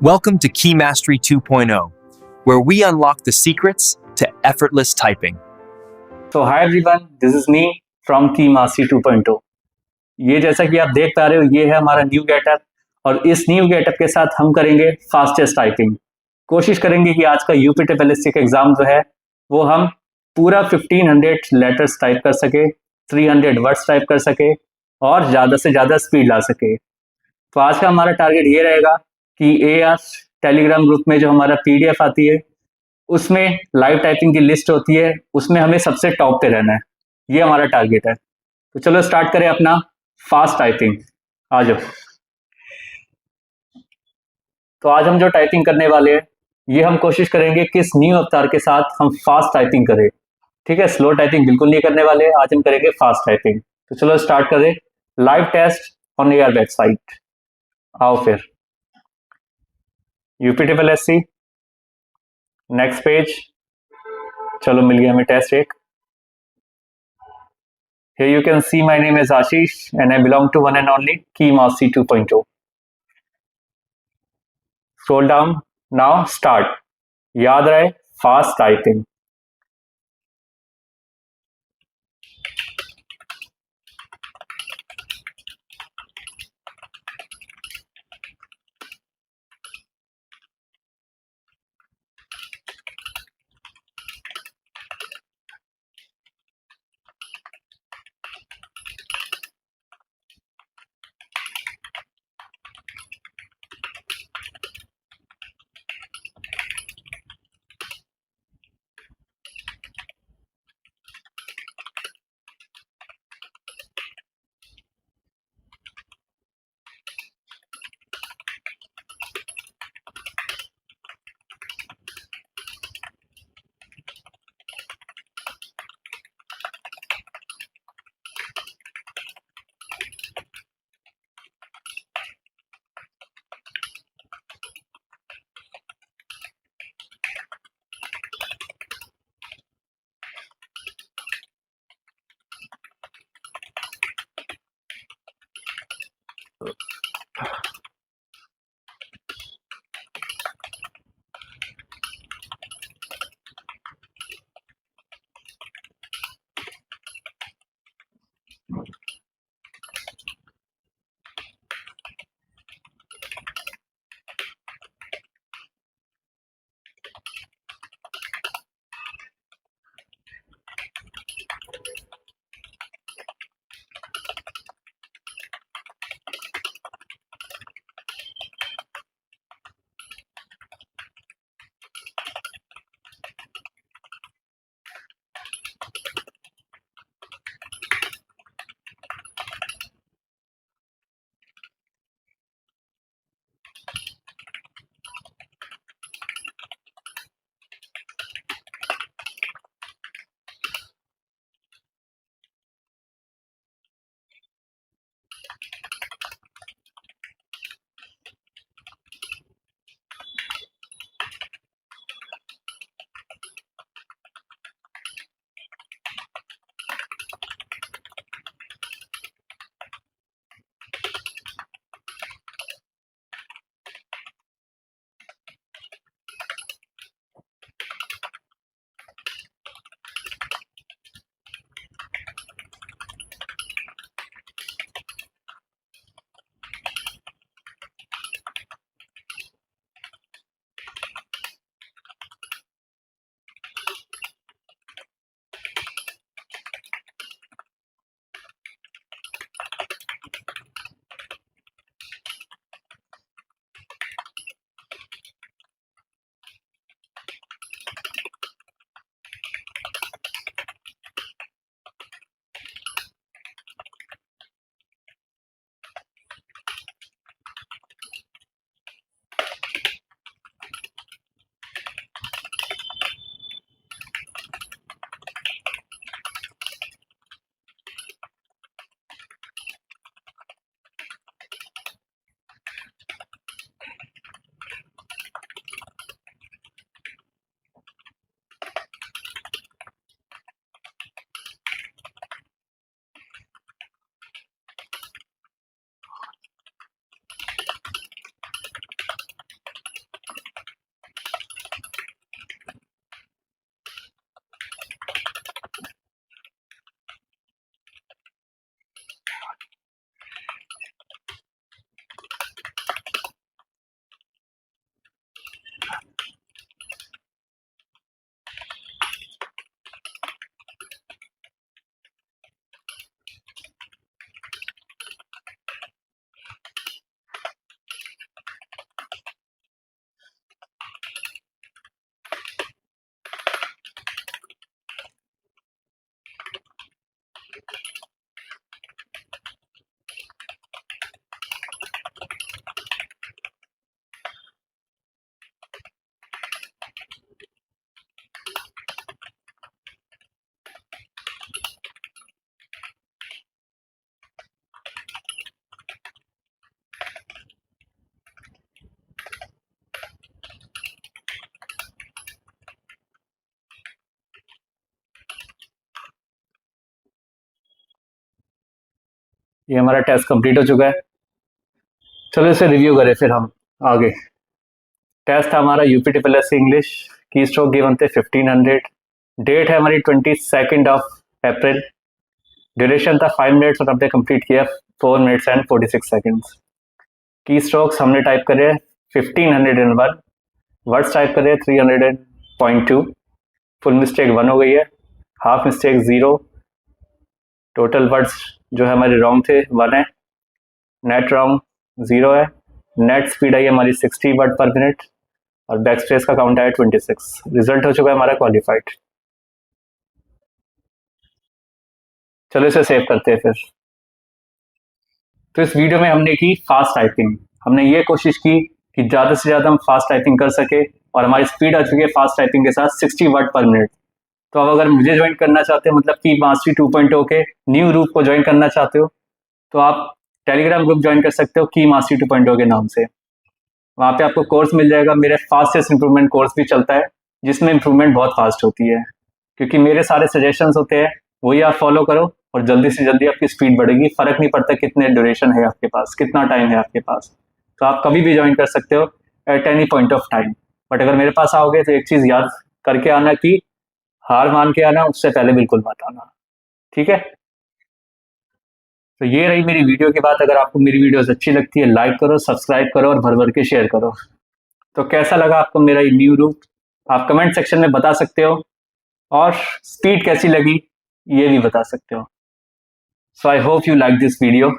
Welcome to KeyMastery 2.0, where we unlock the secrets to effortless typing. So hi everyone, this is me from KeyMastery 2.0. ये जैसा कि आप देख पा रहे हो, ये है हमारा न्यू गेटअप और इस न्यू गेटअप के साथ हम करेंगे फास्टेस्ट टाइपिंग। कोशिश करेंगे कि आज का यूपीटीएफएलएससी का एग्जाम जो है वो हम पूरा 1500 लेटर्स टाइप कर सके, 300 वर्ड्स टाइप कर सके और ज़्यादा से ज़्यादा स्पीड ला सके। तो आज का हमारा टारगेट ये रहेगा कि एआर टेलीग्राम ग्रुप में जो हमारा पीडीएफ आती है उसमें लाइव टाइपिंग की लिस्ट होती है, उसमें हमें सबसे टॉप पे रहना है। ये हमारा टारगेट है। तो चलो स्टार्ट करें अपना फास्ट टाइपिंग। आ जाओ। तो आज हम जो टाइपिंग करने वाले हैं ये हम कोशिश करेंगे किस न्यू अवतार के साथ हम फास्ट टाइपिंग करें। ठीक है, स्लो टाइपिंग बिल्कुल नहीं करने वाले, आज हम करेंगे फास्ट टाइपिंग। तो चलो स्टार्ट करें। Live test on AR website. आओ फिर यूपीटीएफएलएससी नेक्स्ट पेज। चलो मिल गया हमें टेस्ट एक। Here you can see my name is Ashish and I belong to one and only KeyMastery 2.0. Scroll down. Now start. याद रहे fast typing. ये हमारा टेस्ट कंप्लीट हो चुका है। चलो इसे रिव्यू करें फिर हम आगे। टेस्ट हमारा यूपी ट्रिपल इंग्लिश, की स्ट्रोक गिवन थे 1500, डेट है हमारी 22 अप्रैल, ड्यूरेशन था 5 मिनट्स और हमने कंप्लीट किया 4 मिनट्स एंड 46 सेकेंड्स। की स्ट्रोक्स हमने टाइप करे 1501, वर्ड्स टाइप करे 300.2, फुल मिस्टेक 1 हो गई है, हाफ मिस्टेक 0, टोटल वर्ड्स जो है हमारे रॉन्ग थे 1 है, नेट रॉन्ग 0 है, नेट स्पीड आई हमारी 60 वर्ड पर मिनट और बैकस्पेस का काउंट आया 26। रिजल्ट हो चुका है हमारा क्वालिफाइड। चलो इसे सेव करते हैं फिर। तो इस वीडियो में हमने की फास्ट टाइपिंग। हमने ये कोशिश की कि ज़्यादा से ज़्यादा हम फास्ट टाइपिंग कर सके और हमारी स्पीड आ चुकी है फास्ट टाइपिंग के साथ 60 वर्ड पर मिनट। तो अब अगर मुझे ज्वाइन करना चाहते हो, मतलब की मास्टरी 2.0 के न्यू ग्रुप को ज्वाइन करना चाहते हो, तो आप टेलीग्राम ग्रुप ज्वाइन कर सकते हो की मास्टरी 2.0 के नाम से। वहाँ पे आपको कोर्स मिल जाएगा, मेरे फास्टेस्ट इंप्रूवमेंट कोर्स भी चलता है जिसमें इंप्रूवमेंट बहुत फास्ट होती है, क्योंकि मेरे सारे सजेशंस होते हैं, वही आप फॉलो करो और जल्दी से जल्दी आपकी स्पीड बढ़ेगी। फर्क नहीं पड़ता कितने ड्यूरेशन है आपके पास, कितना टाइम है आपके पास, तो आप कभी भी ज्वाइन कर सकते हो at any point of time. But अगर मेरे पास आओगे तो एक चीज़ याद करके आना कि हार मान के आना, उससे पहले बिल्कुल मत आना, ठीक है। तो ये रही मेरी वीडियो की बात। अगर आपको मेरी वीडियोस अच्छी लगती है लाइक करो, सब्सक्राइब करो और भर भर के शेयर करो। तो कैसा लगा आपको मेरा ये न्यू रूट, आप कमेंट सेक्शन में बता सकते हो, और स्पीड कैसी लगी ये भी बता सकते हो। So I hope you like this video.